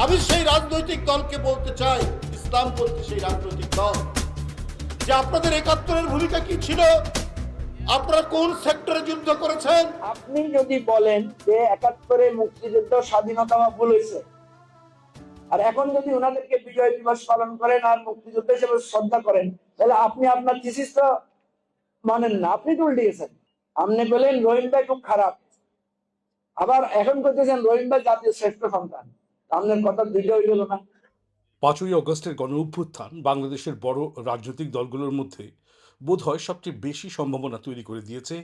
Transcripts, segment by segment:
আমি সেই রাজনৈতিক দলকে বলতে চাই, ইসলামপন্থী সেই রাজনৈতিক দল, যে আপনাদের ৭১-এর ভূমিকা কি ছিল? আপনারা কোন সেক্টরে যুদ্ধ করেছেন? আপনি যদি বলেন যে ৭১-এ মুক্তিযুদ্ধ স্বাধীনতা ভুল হয়েছে, আর এখন যদি ওনাদেরকে বিজয় দিবস পালন করেন আর মুক্তিযুদ্ধ হিসেবে শ্রদ্ধা করেন, তাহলে আপনি আপনার থিসিস তো মানেন না, আপনি তো উল্টিয়েছেন। আপনি বলেন রহিম ভাই খুব খারাপ, আবার এখন করতেছেন রহিম ভাই জাতীয় শ্রেষ্ঠ সন্তান। আপনার কথা দুইটা হয়ে গেল না? ৫ই অগস্টের গণ অভ্যুত্থান বাংলাদেশের বড় রাজনৈতিক দলগুলোর মধ্যে বোধহয় সবচেয়ে বেশি সম্ভাবনা তৈরি করে দিয়েছে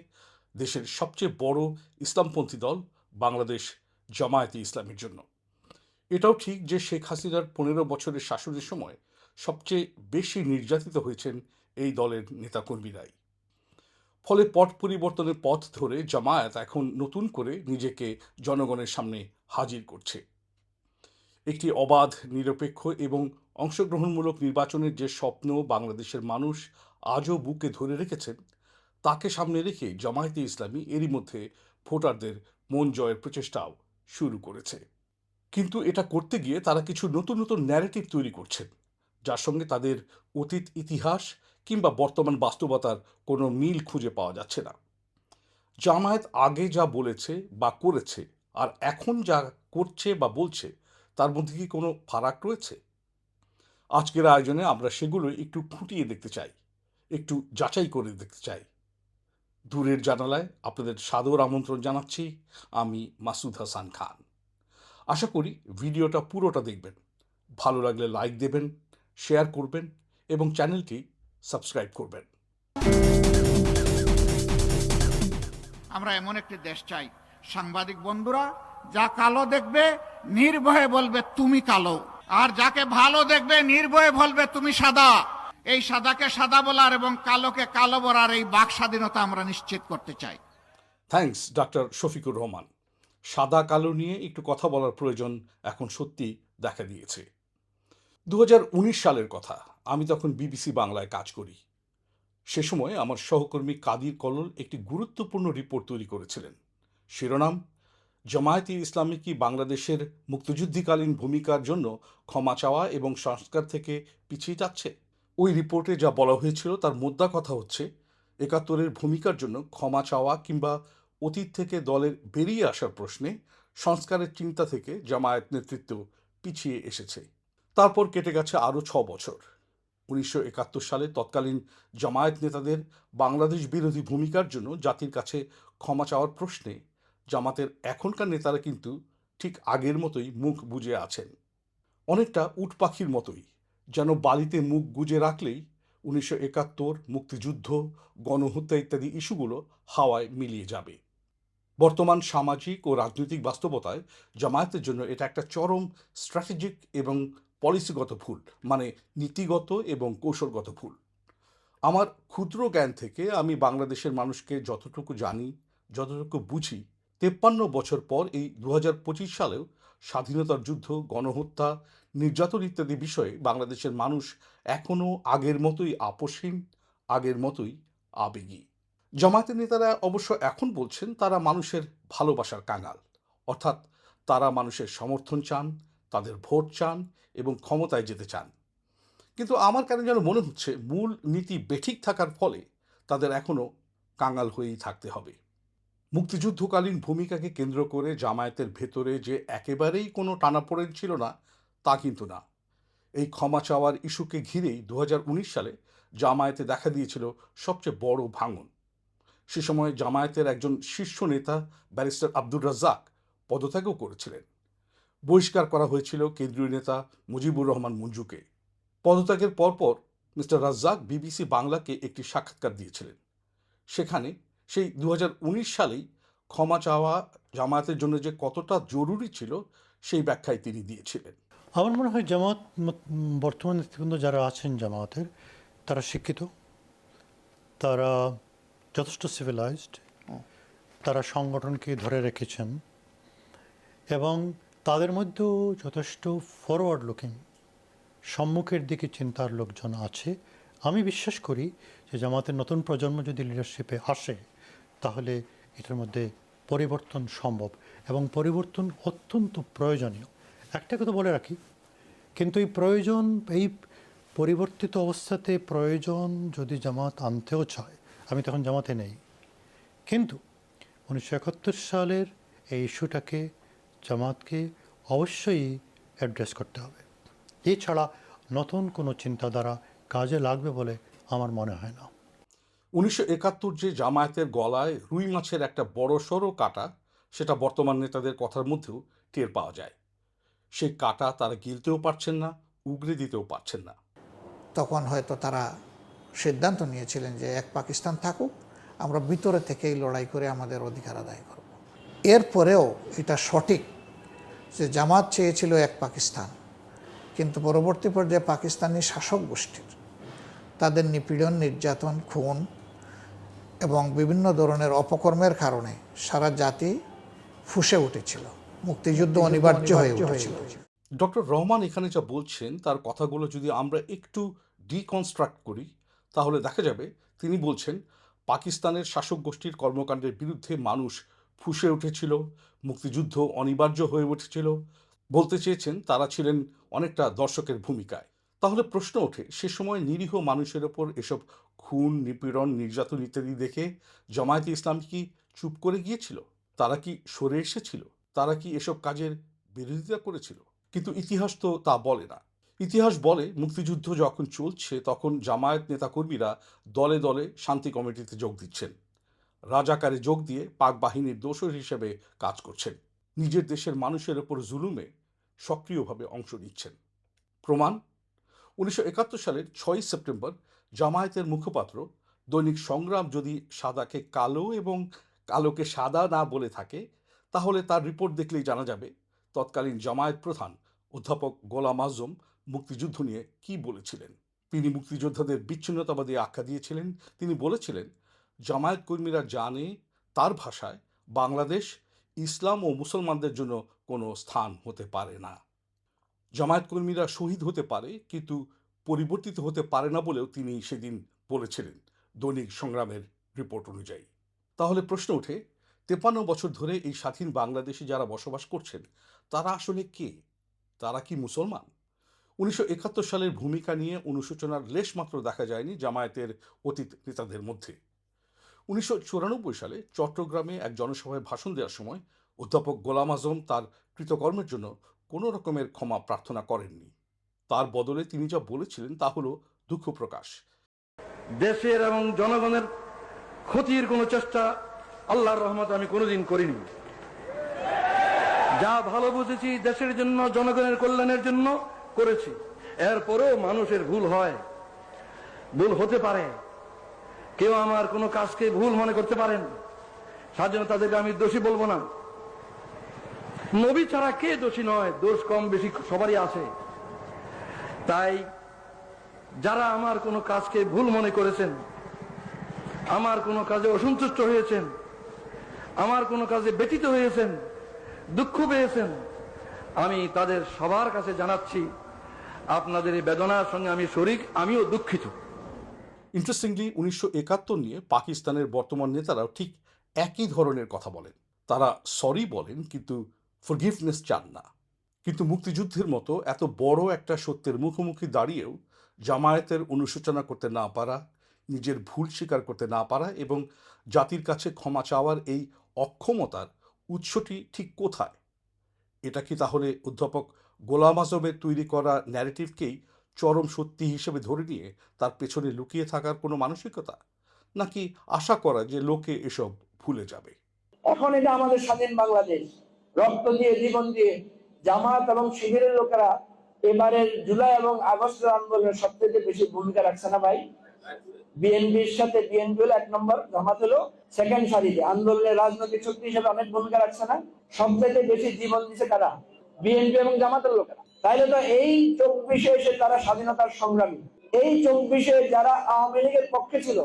দেশের সবচেয়ে বড় ইসলামপন্থী দল বাংলাদেশ জামায়াতে ইসলামীর জন্য। এটাও ঠিক যে শেখ হাসিনার ১৫ বছরের শাসনের সময় সবচেয়ে বেশি নির্যাতিত হয়েছেন এই দলের নেতাকর্মীরাই। ফলে পট পরিবর্তনের পথ ধরে জামায়াত এখন নতুন করে নিজেকে জনগণের সামনে হাজির করছে। একটি অবাধ, নিরপেক্ষ এবং অংশগ্রহণমূলক নির্বাচনের যে স্বপ্ন বাংলাদেশের মানুষ আজও বুকে ধরে রেখেছেন, তাকে সামনে রেখে জামায়াতে ইসলামী এরই মধ্যে ভোটারদের মন জয়ের প্রচেষ্টাও শুরু করেছে। কিন্তু এটা করতে গিয়ে তারা কিছু নতুন নতুন ন্যারেটিভ তৈরি করছেন, যার সঙ্গে তাদের অতীত ইতিহাস কিংবা বর্তমান বাস্তবতার কোনো মিল খুঁজে পাওয়া যাচ্ছে না। জামায়াত আগে যা বলেছে বা করেছে আর এখন যা করছে বা বলছে, তার মধ্যে কি কোনো ফারাক রয়েছে? আজকের আয়োজনে আমরা সেগুলো একটু খুঁটিয়ে দেখতে চাই, একটু যাচাই করে দেখতে চাই। দূরের জানালায় আপনাদের সাদর আমন্ত্রণ জানাচ্ছি আমি মাসুদ হাসান খান। আশা করি ভিডিওটা পুরোটা দেখবেন, ভালো লাগলে লাইক দেবেন, শেয়ার করবেন এবং চ্যানেলটি সাবস্ক্রাইব করবেন। আমরা এমন একটি দেশ চাই, সাংবাদিক বন্ধুরা যা কালো দেখবে নির্ভয়ে বলবে তুমি কালো, আর যাকে ভালো দেখবে নির্ভয়ে বলবে তুমি সাদা। এই সাদাকে সাদা বলার এবং কালোকে কালো বলার এই বাক স্বাধীনতা আমরা নিশ্চিত করতে চাই। Thanks doctor Shafiqur Rahman. সাদা কালো নিয়ে একটু কথা বলার প্রয়োজন এখন সত্যি দেখা দিয়েছে। ২০১৯ সালের কথা, আমি তখন বিবিসি বাংলায় কাজ করি। সে সময় আমার সহকর্মী কাদির কলল একটি গুরুত্বপূর্ণ রিপোর্ট তৈরি করেছিলেন। শিরোনাম, জামায়াতে ইসলামী কি বাংলাদেশের মুক্তিযুদ্ধকালীন ভূমিকার জন্য ক্ষমা চাওয়া এবং সংস্কার থেকে পিছিয়ে যাচ্ছে? ওই রিপোর্টে যা বলা হয়েছিল তার মোদ্দা কথা হচ্ছে, ৭১-এর ভূমিকার জন্য ক্ষমা চাওয়া কিংবা অতীত থেকে দলের বেরিয়ে আসার প্রশ্নে সংস্কারের চিন্তা থেকে জামায়াত নেতৃত্ব পিছিয়ে এসেছে। তারপর কেটে গেছে আরও ৬ বছর। ১৯৭১ সালে তৎকালীন জামায়াত নেতাদের বাংলাদেশ বিরোধী ভূমিকার জন্য জাতির কাছে ক্ষমা চাওয়ার প্রশ্নে জামাতের এখনকার নেতারা কিন্তু ঠিক আগের মতোই মুখ বুজে আছেন। অনেকটা উট পাখির মতোই, যেন বালিতে মুখ গুজে রাখলেই ১৯৭১, মুক্তিযুদ্ধ, গণহত্যা ইত্যাদি ইস্যুগুলো হাওয়ায় মিলিয়ে যাবে। বর্তমান সামাজিক ও রাজনৈতিক বাস্তবতায় জামায়াতের জন্য এটা একটা চরম স্ট্র্যাটেজিক এবং পলিসিগত ভুল, মানে নীতিগত এবং কৌশলগত ভুল। আমার ক্ষুদ্র জ্ঞান থেকে আমি বাংলাদেশের মানুষকে যতটুকু জানি, যতটুকু বুঝি, ৫৩ বছর পর এই ২০২৫ সালেও স্বাধীনতার যুদ্ধ, গণহত্যা, নির্যাতন ইত্যাদি বিষয়ে বাংলাদেশের মানুষ এখনও আগের মতোই আপোষহীন, আগের মতোই আবেগী। জামায়াতের নেতারা অবশ্য এখন বলছেন তারা মানুষের ভালোবাসার কাঙাল, অর্থাৎ তারা মানুষের সমর্থন চান, তাদের ভোট চান এবং ক্ষমতায় যেতে চান। কিন্তু আমার কেন যেন মনে হচ্ছে মূল নীতি বেঠিক থাকার ফলে তাদের এখনও কাঙাল হয়েই থাকতে হবে। মুক্তিযুদ্ধকালীন ভূমিকাকে কেন্দ্র করে জামায়াতের ভেতরে যে একেবারেই কোনো টানাপোড়েন ছিল না, তা কিন্তু না। এই ক্ষমা চাওয়ার ইস্যুকে ঘিরেই ২০১৯ সালে জামায়াতে দেখা দিয়েছিল সবচেয়ে বড় ভাঙন। সে সময় জামায়াতের একজন শীর্ষ নেতা ব্যারিস্টার আব্দুর রাজ্জাক পদত্যাগও করেছিলেন। বহিষ্কার করা হয়েছিল কেন্দ্রীয় নেতা মুজিবুর রহমান মঞ্জুকে। পদত্যাগের পরপর মিস্টার রাজ্জাক বিবিসি বাংলাকে একটি সাক্ষাৎকার দিয়েছিলেন। সেখানে সেই ২০১৯ সালেই ক্ষমা চাওয়া জামায়াতের জন্য যে কতটা জরুরি ছিল সেই ব্যাখ্যায় তিনি দিয়েছিলেন। আমার মনে হয় জামাত বর্তমান নেতৃবৃন্দ যারা আছেন জামায়াতের, তারা শিক্ষিত, তারা যথেষ্ট সিভিলাইজড, তারা সংগঠনকে ধরে রেখেছেন এবং তাদের মধ্যেও যথেষ্ট ফরওয়ার্ড লুকিং, সম্মুখের দিকে চিন্তার লোকজন আছে। আমি বিশ্বাস করি যে জামাতের নতুন প্রজন্ম যদি লিডারশিপে আসে তাহলে এটার মধ্যে পরিবর্তন সম্ভব এবং পরিবর্তন অত্যন্ত প্রয়োজনীয়। একটা কথা বলে রাখি, কিন্তু এই প্রয়োজন, এই পরিবর্তিত অবস্থাতে প্রয়োজন যদি জামাত আনতেও চায়, আমি তখন জামাতে নেই, কিন্তু 1971 সালের এই ইস্যুটাকে জামাতকে অবশ্যই অ্যাড্রেস করতে হবে। এছাড়া নতুন কোনো চিন্তাধারা কাজে লাগবে বলে আমার মনে হয় না। 1971 যে জামায়াতের গলায় রুই মাছের একটা বড়সড় কাটা, সেটা বর্তমান নেতাদের কথার মধ্যেও টের পাওয়া যায়। সেই কাটা তারা গিলতেও পারছেন না, উগরে দিতেও পারছেন না। তখন হয়তো তারা সিদ্ধান্ত নিয়েছিলেন যে এক পাকিস্তান থাকুক, আমরা ভিতরে থেকেই লড়াই করে আমাদের অধিকার আদায় করব। এরপরেও এটা সঠিক যে জামাত চেয়েছিল এক পাকিস্তান, কিন্তু পরবর্তী পর্যায়ে পাকিস্তানি শাসক গোষ্ঠীর তাদের নিপীড়ন, নির্যাতন, খুন এবং বিভিন্ন ধরনের অপকর্মের কারণে সারা জাতি ফুঁসে উঠেছিল, মুক্তিযুদ্ধ অনিবার্য হয়ে উঠেছিল। ডক্টর রহমান এখানে যা বলছেন তার কথাগুলো যদি আমরা একটু ডিকনস্ট্রাক্ট করি, তাহলে দেখা যাবে তিনি বলছেন পাকিস্তানের শাসক গোষ্ঠীর কর্মকাণ্ডের বিরুদ্ধে মানুষ ফুঁসে উঠেছিল, মুক্তিযুদ্ধ অনিবার্য হয়ে উঠেছিল। বলতে চেয়েছেন তারা ছিলেন অনেকটা দর্শকের ভূমিকায়। তাহলে প্রশ্ন ওঠে, সে সময় নিরীহ মানুষের ওপর এসব খুন, নিপীড়ন, নির্যাতন ইত্যাদি দেখে জামায়াতে ইসলামী কি চুপ করে গিয়েছিল? তারা কি সরে এসেছিল? তারা কি এসব কাজের বিরোধিতা করেছিল? কিন্তু ইতিহাস তো তা বলে না। ইতিহাস বলে মুক্তিযুদ্ধ যখন চলছে তখন জামায়াত নেতাকর্মীরা দলে দলে শান্তি কমিটিতে যোগ দিচ্ছেন, রাজাকারে যোগ দিয়ে পাক বাহিনীর দোসর হিসেবে কাজ করছেন, নিজের দেশের মানুষের ওপর জুলুমে সক্রিয়ভাবে অংশ নিচ্ছেন। প্রমাণ 1971 সালের 6 সেপ্টেম্বর জামায়াতের মুখপাত্র দৈনিক সংগ্রাম যদি সাদাকে কালো এবং কালোকে সাদা না বলে থাকে, তাহলে তার রিপোর্ট দেখলেই জানা যাবে তৎকালীন জামায়াত প্রধান অধ্যাপক গোলাম আজম মুক্তিযুদ্ধ নিয়ে কি বলেছিলেন। তিনি মুক্তিযোদ্ধাদের বিচ্ছিন্নতাবাদী আখ্যা দিয়েছিলেন। তিনি বলেছিলেন জামায়াত কর্মীরা জানে, তার ভাষায়, বাংলাদেশ ইসলাম ও মুসলমানদের জন্য কোনো স্থান হতে পারে না। জামায়াত কর্মীরা শহীদ হতে পারে কিন্তু পরিবর্তিত হতে পারে না বলেও তিনি সেদিন বলেছিলেন দৈনিক সংগ্রামের রিপোর্ট অনুযায়ী। তাহলে প্রশ্ন ওঠে, 53 বছর ধরে এই স্বাধীন বাংলাদেশে যারা বসবাস করছেন তারা আসলে কে? তারা কি মুসলমান? 1971 সালের ভূমিকা নিয়ে অনুশোচনার লেশমাত্র দেখা যায়নি জামায়াতের অতীত নেতাদের মধ্যে। 1994 সালে চট্টগ্রামে এক জনসভায় ভাষণ দেওয়ার সময় অধ্যাপক গোলাম আজম তার কৃতকর্মের জন্য কোনো রকমের ক্ষমা প্রার্থনা করেননি। তার বদলে তিনি যা বলেছিলেন তা হলো দুঃখ প্রকাশ। দেশের এবং জনগণের ক্ষতির কোনো চেষ্টা আল্লাহর রহমতে আমি কোনোদিন করিনি। যা ভালো বুঝেছি দেশের জন্য, জনগণের কল্যাণের জন্য করেছি। এরপরেও মানুষের ভুল হয়, ভুল হতে পারে। কেউ আমার কোনো কাজকে ভুল মনে করতে পারেন, সাধারণত তাদেরকে আমি দোষী বলবো না। নবী ছাড়া কে দোষী নয়? দোষ কম বেশি সবারই আছে। তাই যারা আমার কোনো কাজকে ভুল মনে করেছেন, আমার কোনো কাজে অসন্তুষ্ট হয়েছেন, আমার কোনো কাজে ব্যথিত হয়েছেন, দুঃখ পেয়েছেন, আমি তাদের সবার কাছে জানাচ্ছি আপনাদের এই বেদনার সঙ্গে আমি শরিক, আমিও দুঃখিত। ইন্টারেস্টিংলি 1971 নিয়ে পাকিস্তানের বর্তমান নেতারাও ঠিক একই ধরনের কথা বলেন। তারা সরি বলেন কিন্তু ফরগিভনেস চান না। কিন্তু মুক্তিযুদ্ধের মতো এত বড় একটা সত্যের মুখোমুখি দাঁড়িয়েও জামায়াতের অনুশোচনা করতে না পারা, নিজের ভুল স্বীকার করতে না পারা এবং জাতির কাছে ক্ষমা চাওয়ার এই অক্ষমতার উৎসটি ঠিক কোথায়? এটা কি তাহলে অধ্যাপক গোলাম আজমের তৈরি করা ন্যারেটিভকেই চরম সত্যি হিসেবে ধরে নিয়ে তার পেছনে লুকিয়ে থাকার কোনো মানসিকতা, নাকি আশা করা যে লোকে এসব ভুলে যাবে? এখন এটা আমাদের স্বাধীন বাংলাদেশ, রক্ত দিয়ে, জীবন দিয়ে জামাত এবং শিবিরের লোকেরা এবারের জুলাই এবং আগস্টের আন্দোলনের সবচেয়ে বেশি ভূমিকা রাখছে না ভাই? বিএনপির সাথে বিএনপি হলো 1 নম্বর, জামাত হলো সেকেন্ড সারিতে। আন্দোলনের রাজনৈতিক শক্তি হিসেবে অনেক ভূমিকা রাখছে না? সবচেয়ে বেশি জীবন দিচ্ছে কারা? বিএনপি এবং জামাতের লোকেরা। তাইলে তো এই 24-এ এসে তারা স্বাধীনতার সংগ্রামী। এই 24-এ যারা আওয়ামী লীগের পক্ষে ছিল,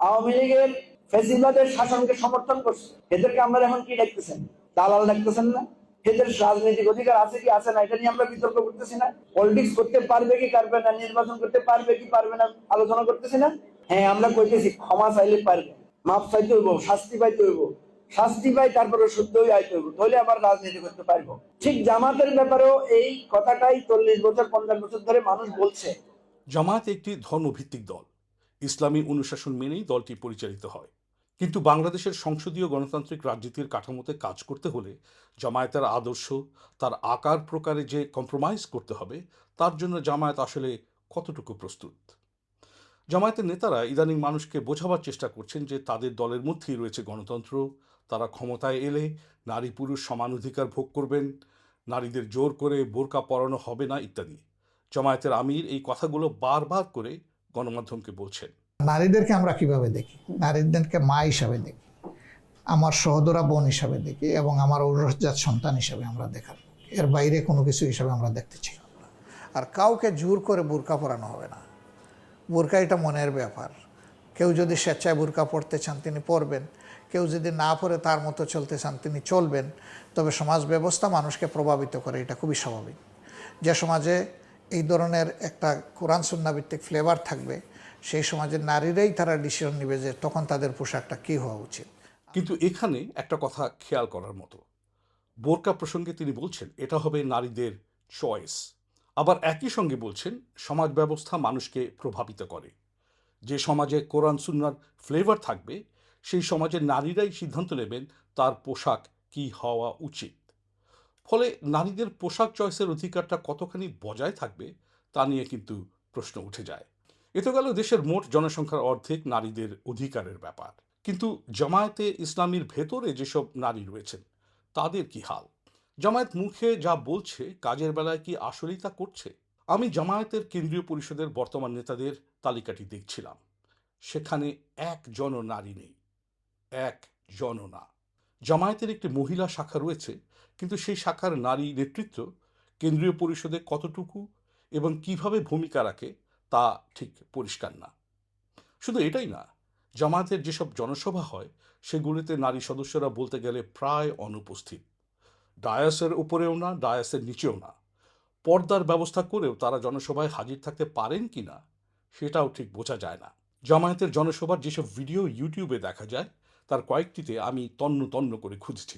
আওয়ামী লীগের ফ্যাসিবাদের শাসনকে সমর্থন করছে, এদেরকে আমরা এখন কি দেখতেছেন? দালাল দেখতেছেন না? এদের রাজনৈতিক অধিকার আছে কি আছে না এটা নিয়ে আমরা বিতর্ক করতেছি না? পলিটিক্স করতে পারবে কি পারবে না, নির্বাচন করতে পারবে কি পারবে না আলোচনা করতেছি না? হ্যাঁ, আমরা কইতেছি ক্ষমা চাইলে পারবে, মাপ চাইতে হইব, শাস্তি পাইতে হইব, শাস্তি পাই, তারপরে শুদ্ধই আইতে হইব, তাহলে আবার রাজনীতি করতে পারবো। ঠিক জামাতের ব্যাপারেও এই কথাটাই 40 বছর 50 বছর ধরে মানুষ বলছে। জামায়াত একটি ধর্মভিত্তিক দল, ইসলামী অনুশাসন মেনেই দলটি পরিচালিত হয়। কিন্তু বাংলাদেশের সংসদীয় গণতান্ত্রিক রাজনীতির কাঠামোতে কাজ করতে হলে জামায়াতের আদর্শ, তার আকার প্রকারে যে কম্প্রোমাইজ করতে হবে, তার জন্য জামায়াত আসলে কতটুকু প্রস্তুত? জামায়াতের নেতারা ইদানিং মানুষকে বোঝাবার চেষ্টা করছেন যে তাদের দলের মধ্যেই রয়েছে গণতন্ত্র, তারা ক্ষমতায় এলে নারী পুরুষ সমান অধিকার ভোগ করবেন, নারীদের জোর করে বোরকা পরানো হবে না ইত্যাদি। জামায়াতের আমির এই কথাগুলো বারবার করে গণমাধ্যমকে বলছেন। নারীদেরকে আমরা কিভাবে দেখি? নারীদেরকে মা হিসাবে দেখি, আমার সহোদরা বোন হিসাবে দেখি, এবং আমার ঔরসজাত সন্তান হিসাবে আমরা দেখার, এর বাইরে কোনো কিছু হিসাবে আমরা দেখতে চাই না। আর কাউকে জোর করে বোরকা পরানো হবে না। বোরকা এটা মনের ব্যাপার। কেউ যদি স্বেচ্ছায় বোরকা পরতে চান তিনি পরবেন, কেউ যদি না পরে তার মতো চলতে চান তিনি চলবেন। তবে সমাজ ব্যবস্থা মানুষকে প্রভাবিত করে, এটা খুবই স্বাভাবিক। যে সমাজে এই ধরনের একটা কোরআন সুন্নাহ ভিত্তিক ফ্লেভার থাকবে, সেই সমাজের নারীরাই তারা ডিসিশন নেবে যে তখন তাদের পোশাকটা কী হওয়া উচিত। কিন্তু এখানে একটা কথা খেয়াল করার মতো, বোরকা প্রসঙ্গে তিনি বলছেন এটা হবে নারীদের চয়েস, আবার একই সঙ্গে বলছেন সমাজ ব্যবস্থা মানুষকে প্রভাবিত করে। যে সমাজে কোরআন সুন্নাহর ফ্লেভার থাকবে সেই সমাজের নারীরাই সিদ্ধান্ত নেবেন তার পোশাক কি হওয়া উচিত। ফলে নারীদের পোশাক চয়েসের অধিকারটা কতখানি বজায় থাকবে তা নিয়ে কিন্তু প্রশ্ন উঠে যায়। এ তো গেল দেশের মোট জনসংখ্যার অর্ধেক নারীদের অধিকারের ব্যাপার, কিন্তু জামায়াতে ইসলামীর ভেতরে যেসব নারী রয়েছেন তাদের কি হাল? জামায়াত মুখে যা বলছে কাজের বেলায় কি আসলেই তা করছে? আমি জামায়াতের কেন্দ্রীয় পরিষদের বর্তমান নেতাদের তালিকাটি দেখছিলাম, সেখানে একজনও নারী নেই, একজনও না। জামায়াতের একটি মহিলা শাখা রয়েছে, কিন্তু সেই শাখার নারী নেতৃত্ব কেন্দ্রীয় পরিষদে কতটুকু এবং কিভাবে ভূমিকা রাখে তা ঠিক পরিষ্কার না। শুধু এটাই না, জামায়াতের যেসব জনসভা হয় সেগুলিতে নারী সদস্যরা বলতে গেলে প্রায় অনুপস্থিত। ডায়াসের উপরেও না, ডায়াসের নিচেও না। পর্দার ব্যবস্থা করেও তারা জনসভায় হাজির থাকতে পারেন কি না সেটাও ঠিক বোঝা যায় না। জামায়াতের জনসভার যেসব ভিডিও ইউটিউবে দেখা যায় তার কয়েকটিতে আমি তন্ন তন্ন করে খুঁজছি,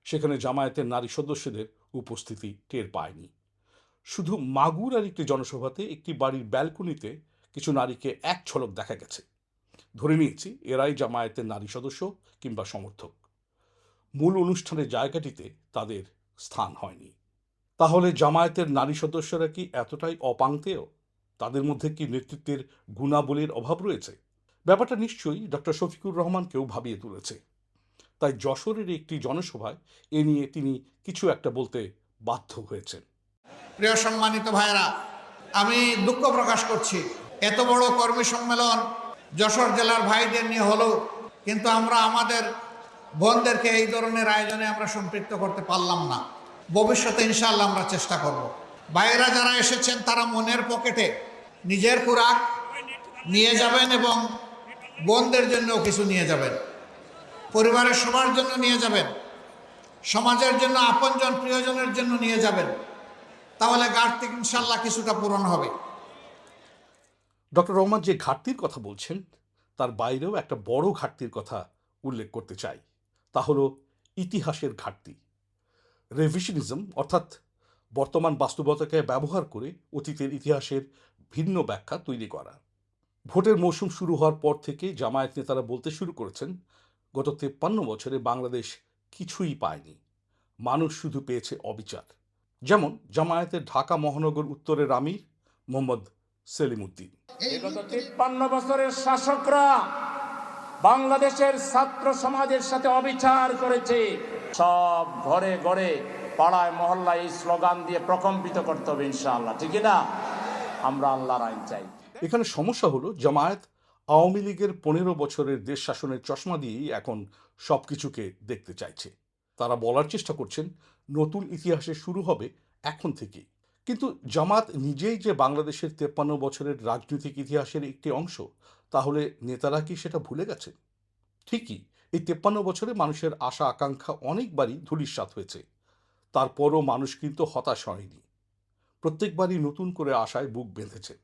সেখানে জামায়াতের নারী সদস্যদের উপস্থিতি টের পায়নি। শুধু মাগুরার একটি জনসভাতে একটি বাড়ির ব্যালকনিতে কিছু নারীকে এক ঝলক দেখা গেছে। ধরে নিয়েছি এরাই জামায়াতের নারী সদস্য কিংবা সমর্থক। মূল অনুষ্ঠানের জায়গাটিতে তাদের স্থান হয়নি। তাহলে জামায়াতের নারী সদস্যরা কি এতটাই অপাংতেয়? তাদের মধ্যে কি নেতৃত্বের গুণাবলীর অভাব রয়েছে? ব্যাপারটা নিশ্চয়ই ডক্টর শফিকুর রহমানকেও ভাবিয়ে তুলেছে। তাই যশোরের একটি জনসভায় এ নিয়ে তিনি কিছু একটা বলতে বাধ্য হয়েছেন। প্রিয় সম্মানিত ভাইরা, আমি দুঃখ প্রকাশ করছি, এত বড় কর্মী সম্মেলন যশোর জেলার ভাইদের নিয়ে হলো, কিন্তু আমরা আমাদের বোনদেরকে এই ধরনের আয়োজনে আমরা সম্পৃক্ত করতে পারলাম না। ভবিষ্যতে ইনশাআল্লাহ আমরা চেষ্টা করব। ভাইয়েরা যারা এসেছেন তারা মনের পকেটে নিজের খোরাক নিয়ে যাবেন এবং বোনদের জন্যও কিছু নিয়ে যাবেন, পরিবারের সবার জন্য নিয়ে যাবেন, সমাজের জন্য, আপনজন প্রিয়জনের জন্য নিয়ে যাবেন। তাহলে ঘাটতি ইনশাল্লাহ কিছুটা পূরণ হবে। ডক্টর রহমান যে ঘাটতির কথা বলছেন তার বাইরেও একটা বড় ঘাটতির কথা উল্লেখ করতে চাই, তা হলো ইতিহাসের ঘাটতি। রেভিশনিজম অর্থাৎ বর্তমান বাস্তবতাকে ব্যবহার করে অতীতের ইতিহাসের ভিন্ন ব্যাখ্যা তৈরি করা। ভোটের মৌসুম শুরু হওয়ার পর থেকে জামায়াত নেতারা বলতে শুরু করেছেন গত 53 বছরে বাংলাদেশ কিছুই পায়নি, মানুষ শুধু পেয়েছে অবিচার। যেমন জামায়াতের ঢাকা মহানগর উত্তরের আমির মোহাম্মদ সেলিম উদ্দিন। বিগত 53 বছরের শাসকরা বাংলাদেশের ছাত্র সমাজের সাথে অবিচার করেছে। সব ঘরে ঘরে পাড়ায় মহল্লায় এই স্লোগান দিয়ে প্রকম্পিত করতে হবে ইনশাআল্লাহ, ঠিক না? আমরা আল্লাহর আইন চাই। এখানে সমস্যা হলো জামায়াত আওয়ামী লীগের 15 বছরের দেশ শাসনের চশমা দিয়েই এখন সবকিছুকে দেখতে চাইছে। তারা বলার চেষ্টা করছেন নতুন ইতিহাসে শুরু হবে এখন থেকেই। কিন্তু জামাত নিজেই যে বাংলাদেশের 53 বছরের রাজনৈতিক ইতিহাসের একটি অংশ, তাহলে নেতারা কি সেটা ভুলে গেছেন? ঠিকই, এই 53 বছরে মানুষের আশা আকাঙ্ক্ষা অনেকবারই ধূলিসাৎ হয়েছে, তারপরও মানুষ কিন্তু হতাশ হয়নি, প্রত্যেকবারই নতুন করে আশায় বুক বেঁধেছে।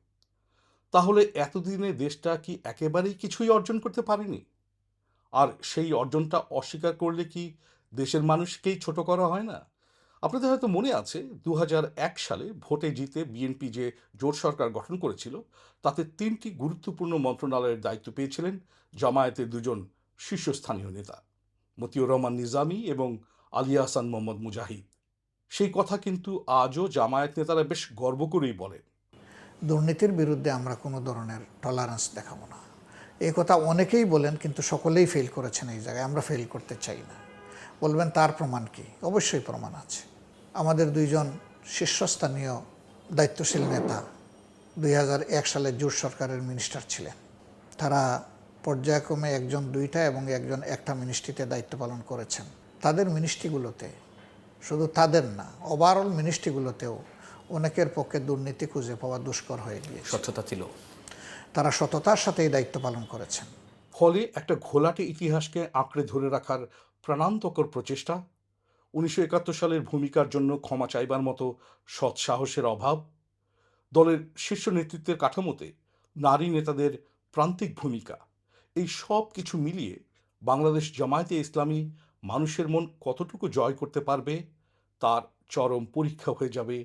তাহলে এতদিনে দেশটা কি একেবারেই কিছুই অর্জন করতে পারেনি? আর সেই অর্জনটা অস্বীকার করলে কি দেশের মানুষকেই ছোট করা হয় না? আপনাদের হয়তো মনে আছে 2001 সালে ভোটে জিতে বিএনপি যে জোট সরকার গঠন করেছিল, তাতে 3টি গুরুত্বপূর্ণ মন্ত্রণালয়ের দায়িত্ব পেয়েছিলেন জামায়াতের দুজন শীর্ষস্থানীয় নেতা, মতিউর রহমান নিজামী এবং আলী আহসান মোহাম্মদ মুজাহিদ। সেই কথা কিন্তু আজও জামায়াত নেতারা বেশ গর্ব করেই বলেন। দুর্নীতির বিরুদ্ধে আমরা কোনো ধরনের টলারেন্স দেখাবো না, এই কথা অনেকেই বলেন, কিন্তু সকলেই ফেল করেছেন এই জায়গায়। আমরা ফেল করতে চাই না। বলবেন তার প্রমাণ কি? অবশ্যই প্রমাণ আছে। আমাদের দুইজন শীর্ষস্থানীয় দায়িত্বশীল নেতা 2001 সালে জোট সরকারের মিনিস্টার ছিলেন। তারা পর্যায়ক্রমে একজন 2টা এবং একজন 1টা মিনিস্ট্রিতে দায়িত্ব পালন করেছেন। তাদের মিনিস্ট্রিগুলোতে, শুধু তাদের না, ওভারঅল মিনিস্ট্রিগুলোতেও অনেকের পক্ষে দুর্নীতি খুঁজে পাওয়া দুষ্কর হয়ে গিয়েছে। স্বচ্ছতা ছিল। তারা সততার সাথে এই দায়িত্ব পালন করেছেন। ফলে একটা ঘোলাটে ইতিহাসকে আঁকড়ে ধরে রাখার প্রাণান্তকর প্রচেষ্টা, 1971 সালের ভূমিকার জন্য ক্ষমা চাইবার মতো সৎ সাহসের অভাব, দলের শীর্ষ নেতৃত্বের কাঠামোতে নারী নেতাদের প্রান্তিক ভূমিকা, এই সব কিছু মিলিয়ে বাংলাদেশ জামায়াতে ইসলামী মানুষের মন কতটুকু জয় করতে পারবে তার চরম পরীক্ষা হয়ে যাবে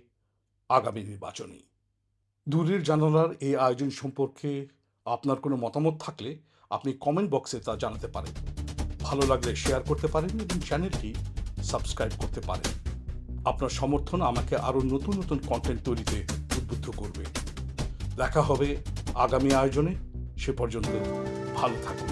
আগামী নির্বাচনে। দূরের জানালার এই আয়োজন সম্পর্কে আপনার কোনো মতামত থাকলে আপনি কমেন্ট বক্সে তা জানাতে পারেন। ভালো লাগলে শেয়ার করতে পারেন এবং চ্যানেলটি সাবস্ক্রাইব করতে পারেন। আপনার সমর্থন আমাকে আরও নতুন নতুন কন্টেন্ট তৈরিতে উদ্বুদ্ধ করবে। দেখা হবে আগামী আয়োজনে। সে পর্যন্ত ভালো থাকুন।